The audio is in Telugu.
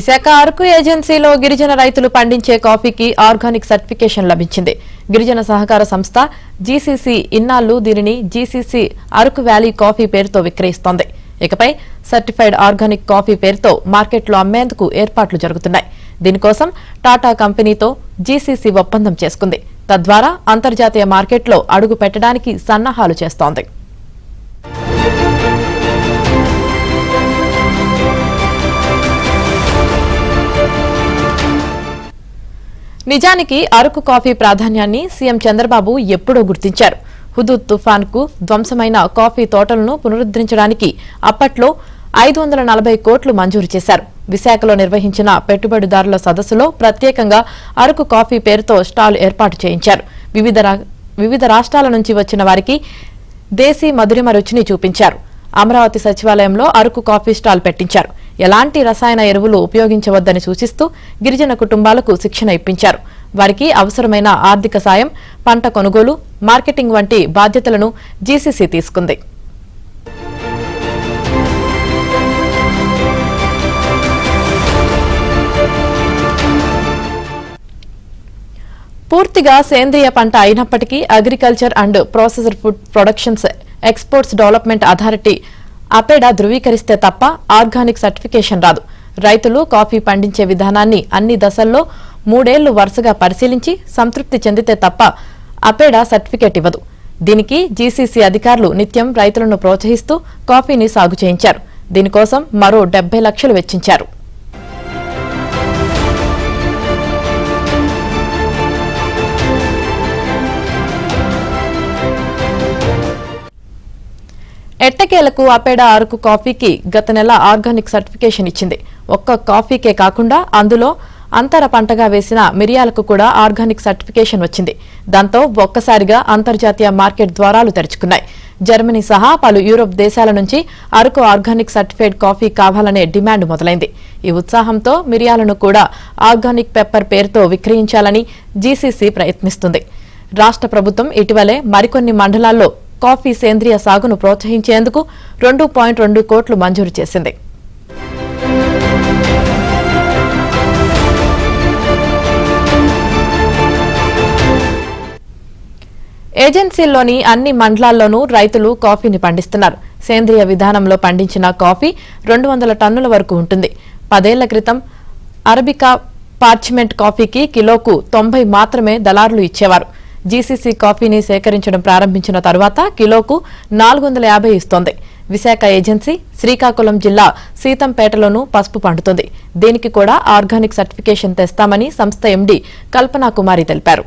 విశాఖ అరకు ఏజెన్సీలో గిరిజన రైతులు పండించే కాఫీకి ఆర్గానిక్ సర్టిఫికేషన్ లభించింది. గిరిజన సహకార సంస్థ జీసీసీ ఇన్నాళ్లు దీనిని జీసీసీ అరకు వ్యాలీ కాఫీ పేరుతో విక్రయిస్తోంది. ఇకపై సర్టిఫైడ్ ఆర్గానిక్ కాఫీ పేరుతో మార్కెట్లో అమ్మేందుకు ఏర్పాట్లు జరుగుతున్నాయి. దీనికోసం టాటా కంపెనీతో జీసీసీ ఒప్పందం చేసుకుంది. తద్వారా అంతర్జాతీయ మార్కెట్లో అడుగు పెట్టడానికి సన్నాహాలు చేస్తోంది. నిజానికి అరకు కాఫీ ప్రాధాన్యాన్ని సీఎం చంద్రబాబు ఎప్పుడో గుర్తించారు. హుదూద్ తుఫాన్కు ధ్వంసమైన కాఫీ తోటలను పునరుద్దరించడానికి అప్పట్లో 540 కోట్లు మంజూరు చేశారు. విశాఖలో నిర్వహించిన పెట్టుబడిదారుల సదస్సులో ప్రత్యేకంగా అరకు కాఫీ పేరుతో స్టాల్ ఏర్పాటు చేయించారు. వివిధ రాష్ట్రాల నుంచి వచ్చిన వారికి దేశీ మధురిమ రుచిని చూపించారు. అమరావతి సచివాలయంలో అరకు కాఫీ స్టాల్ పెట్టించారు. ఎలాంటి రసాయన ఎరువులు ఉపయోగించవద్దని సూచిస్తూ గిరిజన కుటుంబాలకు శిక్షణ ఇప్పించారు. వారికి అవసరమైన ఆర్థిక సాయం, పంట కొనుగోలు, మార్కెటింగ్ వంటి బాధ్యతలను జీసీసీ తీసుకుంది. పూర్తిగా సేంద్రియ పంట అయినప్పటికీ agriculture and processed food productions exports development authority APEDA ధృవీకరిస్తే తప్ప ఆర్గానిక్ సర్టిఫికేషన్ రాదు. రైతులు కాఫీ పండించే విధానాన్ని అన్ని దశల్లో 3 ఏళ్లు వరుసగా పరిశీలించి సంతృప్తి చెందితే తప్ప అపెడా సర్టిఫికేట్ ఇవ్వదు. దీనికి జీసీసీ అధికారులు నిత్యం రైతులను ప్రోత్సహిస్తూ కాఫీని సాగు చేయించారు. దీనికోసం మరో 70 లక్షలు వెచ్చించారు. ఎట్టకేలకు అపెడా అరకు కాఫీకి గత నెల ఆర్గానిక్ సర్టిఫికేషన్ ఇచ్చింది. ఒక్క కాఫీకే కాకుండా అందులో అంతర పంటగా వేసిన మిరియాలకు కూడా ఆర్గానిక్ సర్టిఫికేషన్ వచ్చింది. దాంతో ఒక్కసారిగా అంతర్జాతీయ మార్కెట్ ద్వారాలు తెరుచుకున్నాయి. జర్మనీ సహా పలు యూరోప్ దేశాల నుంచి అరకు ఆర్గానిక్ సర్టిఫైడ్ కాఫీ కావాలనే డిమాండ్ మొదలైంది. ఈ ఉత్సాహంతో మిరియాలను కూడా ఆర్గానిక్ పెప్పర్ పేరుతో విక్రయించాలని జీసీసీ ప్రయత్నిస్తుంది. రాష్ట్ర ప్రభుత్వం ఇటీవలే మరికొన్ని మండలాల్లో కాఫీ సేంద్రియ సాగును ప్రోత్సహించేందుకు 2.2 కోట్లు మంజూరు చేసింది. ఏజెన్సీల్లోని అన్ని మండలాల్లోనూ రైతులు కాఫీని పండిస్తున్నారు. సేంద్రియ విధానంలో పండించిన కాఫీ 200 టన్నుల వరకు ఉంటుంది. 10 ఏళ్ల క్రితం అరబికా పార్చ్మెంట్ కాఫీకి కిలోకు 90 మాత్రమే దళారులు ఇచ్చేవారు. జీసీసీ కాఫీని సేకరించడం ప్రారంభించిన తరువాత కిలోకు 450 ఇస్తోంది. విశాఖ ఏజెన్సీ శ్రీకాకుళం జిల్లా సీతంపేటలోనూ పసుపు పండుతుంది. దీనికి కూడా ఆర్గానిక్ సర్టిఫికేషన్ తెస్తామని సంస్థ ఎండీ కల్పనా కుమారి తెలిపారు.